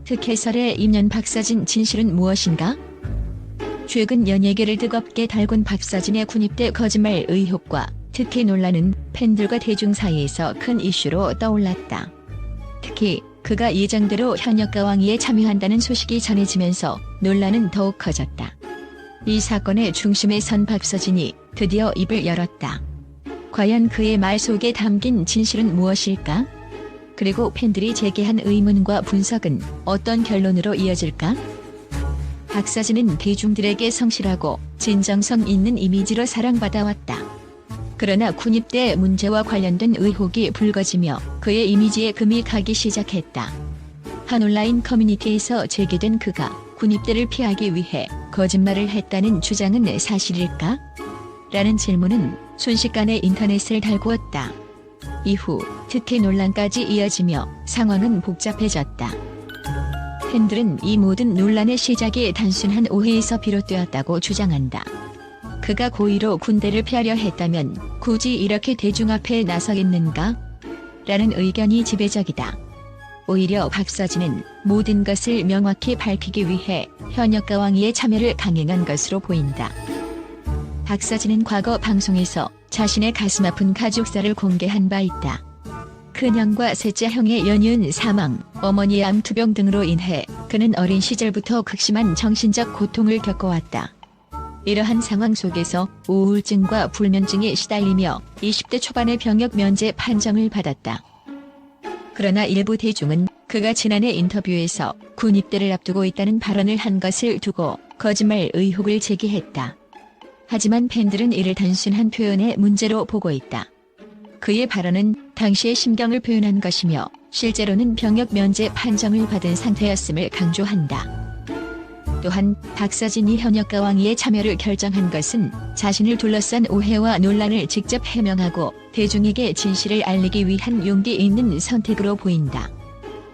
특혜설에 입년 박서진 진실은 무엇인가? 최근 연예계를 뜨겁게 달군 박서진의 군입대 거짓말 의혹과 특혜 논란은 팬들과 대중 사이에서 큰 이슈로 떠올랐다. 특히 그가 예정대로 현역가왕위에 참여한다는 소식이 전해지면서 논란은 더욱 커졌다. 이 사건의 중심에 선 박서진이 드디어 입을 열었다. 과연 그의 말 속에 담긴 진실은 무엇일까? 그리고 팬들이 제기한 의문과 분석은 어떤 결론으로 이어질까? 박서진은 대중들에게 성실하고 진정성 있는 이미지로 사랑받아왔다. 그러나 군입대 문제와 관련된 의혹이 불거지며 그의 이미지에 금이 가기 시작했다. 한 온라인 커뮤니티에서 제기된 그가 군입대를 피하기 위해 거짓말을 했다는 주장은 사실일까? 라는 질문은 순식간에 인터넷을 달구었다. 이후 특혜 논란까지 이어지며 상황은 복잡해졌다. 팬들은 이 모든 논란의 시작이 단순한 오해에서 비롯되었다고 주장한다. 그가 고의로 군대를 피하려 했다면 굳이 이렇게 대중 앞에 나서겠는가? 라는 의견이 지배적이다. 오히려 박서진은 모든 것을 명확히 밝히기 위해 현역가왕위에 참여를 강행한 것으로 보인다. 박서진은 과거 방송에서 자신의 가슴 아픈 가족사를 공개한 바 있다. 큰형과 셋째 형의 연이은 사망, 어머니의 암투병 등으로 인해 그는 어린 시절부터 극심한 정신적 고통을 겪어왔다. 이러한 상황 속에서 우울증과 불면증에 시달리며 20대 초반의 병역 면제 판정을 받았다. 그러나 일부 대중은 그가 지난해 인터뷰에서 군입대를 앞두고 있다는 발언을 한 것을 두고 거짓말 의혹을 제기했다. 하지만 팬들은 이를 단순한 표현의 문제로 보고 있다. 그의 발언은 당시의 심경을 표현한 것이며 실제로는 병역 면제 판정을 받은 상태였음을 강조한다. 또한 박서진이 현역가왕위에 참여를 결정한 것은 자신을 둘러싼 오해와 논란을 직접 해명하고 대중에게 진실을 알리기 위한 용기 있는 선택으로 보인다.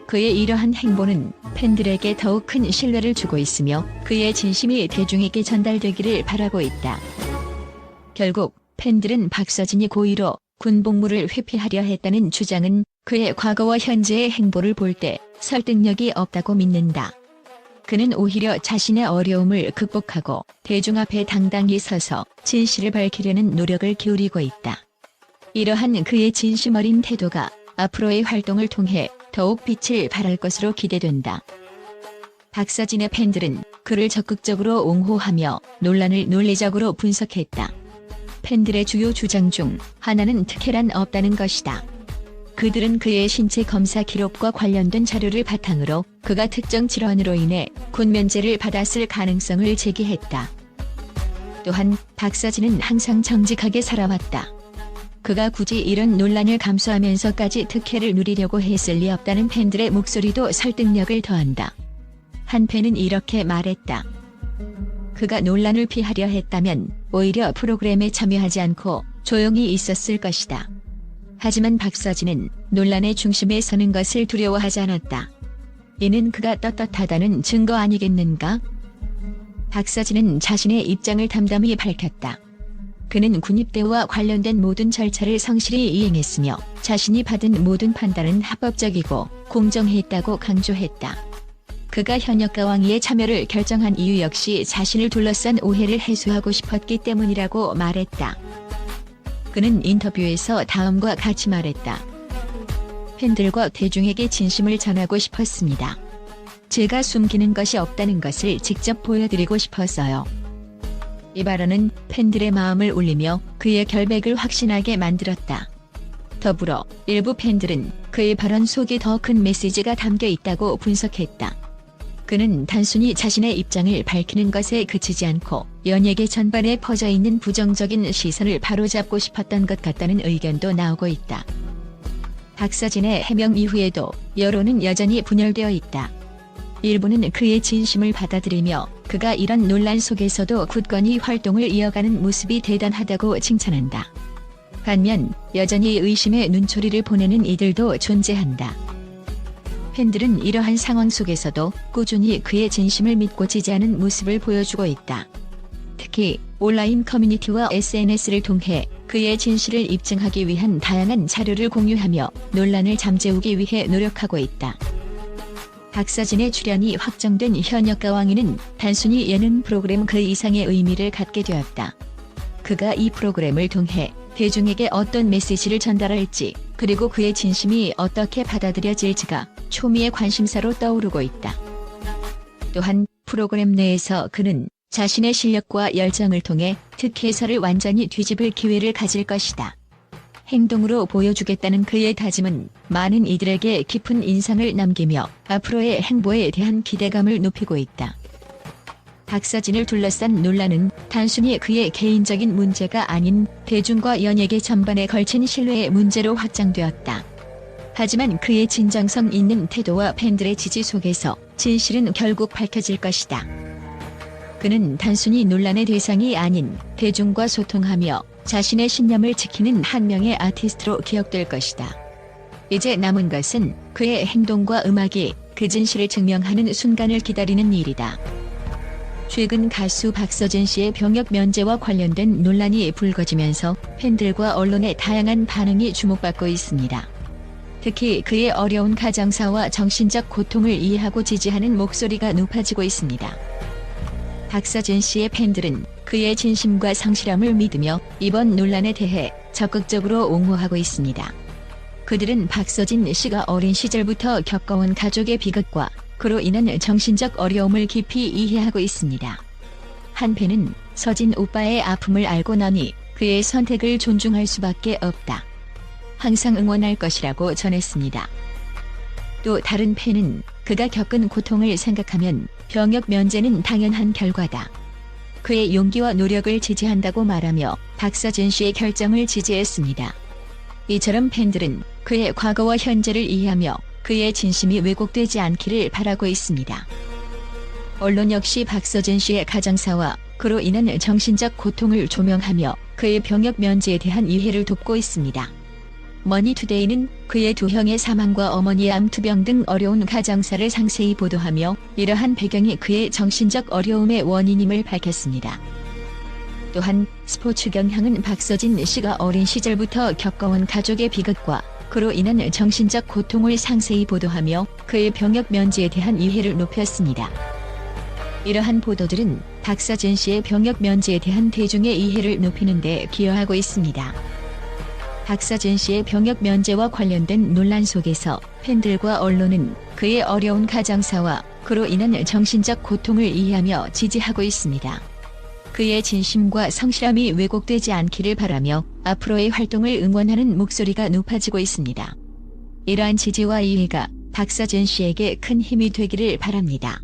그의 이러한 행보는 팬들에게 더욱 큰 신뢰를 주고 있으며 그의 진심이 대중에게 전달되기를 바라고 있다. 결국 팬들은 박서진이 고의로 군복무를 회피하려 했다는 주장은 그의 과거와 현재의 행보를 볼 때 설득력이 없다고 믿는다. 그는 오히려 자신의 어려움을 극복하고 대중 앞에 당당히 서서 진실을 밝히려는 노력을 기울이고 있다. 이러한 그의 진심 어린 태도가 앞으로의 활동을 통해 더욱 빛을 발할 것으로 기대된다. 박서진의 팬들은 그를 적극적으로 옹호하며 논란을 논리적으로 분석했다. 팬들의 주요 주장 중 하나는 특혜란 없다는 것이다. 그들은 그의 신체 검사 기록과 관련된 자료를 바탕으로 그가 특정 질환으로 인해 군 면제를 받았을 가능성을 제기했다. 또한 박서진은 항상 정직하게 살아왔다. 그가 굳이 이런 논란을 감수하면서까지 특혜를 누리려고 했을 리 없다는 팬들의 목소리도 설득력을 더한다. 한 팬은 이렇게 말했다. 그가 논란을 피하려 했다면 오히려 프로그램에 참여하지 않고 조용히 있었을 것이다. 하지만 박서진은 논란의 중심에 서는 것을 두려워하지 않았다. 이는 그가 떳떳하다는 증거 아니겠는가? 박서진은 자신의 입장을 담담히 밝혔다. 그는 군입대와 관련된 모든 절차를 성실히 이행했으며 자신이 받은 모든 판단은 합법적이고 공정했다고 강조했다. 그가 현역가왕위에 참여를 결정한 이유 역시 자신을 둘러싼 오해를 해소하고 싶었기 때문이라고 말했다. 그는 인터뷰에서 다음과 같이 말했다. 팬들과 대중에게 진심을 전하고 싶었습니다. 제가 숨기는 것이 없다는 것을 직접 보여드리고 싶었어요. 이 발언은 팬들의 마음을 울리며 그의 결백을 확신하게 만들었다. 더불어 일부 팬들은 그의 발언 속에 더 큰 메시지가 담겨 있다고 분석했다. 그는 단순히 자신의 입장을 밝히는 것에 그치지 않고 연예계 전반에 퍼져 있는 부정적인 시선을 바로잡고 싶었던 것 같다는 의견도 나오고 있다. 박서진의 해명 이후에도 여론은 여전히 분열되어 있다. 일부는 그의 진심을 받아들이며 그가 이런 논란 속에서도 굳건히 활동을 이어가는 모습이 대단하다고 칭찬한다. 반면 여전히 의심의 눈초리를 보내는 이들도 존재한다. 팬들은 이러한 상황 속에서도 꾸준히 그의 진심을 믿고 지지하는 모습을 보여주고 있다. 특히 온라인 커뮤니티와 SNS를 통해 그의 진실을 입증하기 위한 다양한 자료를 공유하며 논란을 잠재우기 위해 노력하고 있다. 박서진의 출연이 확정된 현역가 왕이는 단순히 예능 프로그램 그 이상의 의미를 갖게 되었다. 그가 이 프로그램을 통해 대중에게 어떤 메시지를 전달할지, 그리고 그의 진심이 어떻게 받아들여질지가 초미의 관심사로 떠오르고 있다. 또한 프로그램 내에서 그는 자신의 실력과 열정을 통해 특혜사를 완전히 뒤집을 기회를 가질 것이다. 행동으로 보여주겠다는 그의 다짐은 많은 이들에게 깊은 인상을 남기며 앞으로의 행보에 대한 기대감을 높이고 있다. 박서진을 둘러싼 논란은 단순히 그의 개인적인 문제가 아닌 대중과 연예계 전반에 걸친 신뢰의 문제로 확장되었다. 하지만 그의 진정성 있는 태도와 팬들의 지지 속에서 진실은 결국 밝혀질 것이다. 그는 단순히 논란의 대상이 아닌 대중과 소통하며 자신의 신념을 지키는 한 명의 아티스트로 기억될 것이다. 이제 남은 것은 그의 행동과 음악이 그 진실을 증명하는 순간을 기다리는 일이다. 최근 가수 박서진 씨의 병역 면제와 관련된 논란이 불거지면서 팬들과 언론의 다양한 반응이 주목받고 있습니다. 특히 그의 어려운 가정사와 정신적 고통을 이해하고 지지하는 목소리가 높아지고 있습니다. 박서진 씨의 팬들은 그의 진심과 성실함을 믿으며 이번 논란에 대해 적극적으로 옹호하고 있습니다. 그들은 박서진 씨가 어린 시절부터 겪어온 가족의 비극과 그로 인한 정신적 어려움을 깊이 이해하고 있습니다. 한 팬은 서진 오빠의 아픔을 알고 나니 그의 선택을 존중할 수밖에 없다. 항상 응원할 것이라고 전했습니다. 또 다른 팬은 그가 겪은 고통을 생각하면 병역 면제는 당연한 결과다. 그의 용기와 노력을 지지한다고 말하며 박서진 씨의 결정을 지지했습니다. 이처럼 팬들은 그의 과거와 현재를 이해하며 그의 진심이 왜곡되지 않기를 바라고 있습니다. 언론 역시 박서진 씨의 가정사와 그로 인한 정신적 고통을 조명하며 그의 병역 면제에 대한 이해를 돕고 있습니다. 머니투데이는 그의 두 형의 사망과 어머니의 암투병 등 어려운 가정사를 상세히 보도하며 이러한 배경이 그의 정신적 어려움의 원인임을 밝혔습니다. 또한 스포츠 경향은 박서진 씨가 어린 시절부터 겪어온 가족의 비극과 그로 인한 정신적 고통을 상세히 보도하며 그의 병역 면제에 대한 이해를 높였습니다. 이러한 보도들은 박서진 씨의 병역 면제에 대한 대중의 이해를 높이는 데 기여하고 있습니다. 박서진 씨의 병역 면제와 관련된 논란 속에서 팬들과 언론은 그의 어려운 가정사와 그로 인한 정신적 고통을 이해하며 지지하고 있습니다. 그의 진심과 성실함이 왜곡되지 않기를 바라며 앞으로의 활동을 응원하는 목소리가 높아지고 있습니다. 이러한 지지와 이해가 박서진 씨에게 큰 힘이 되기를 바랍니다.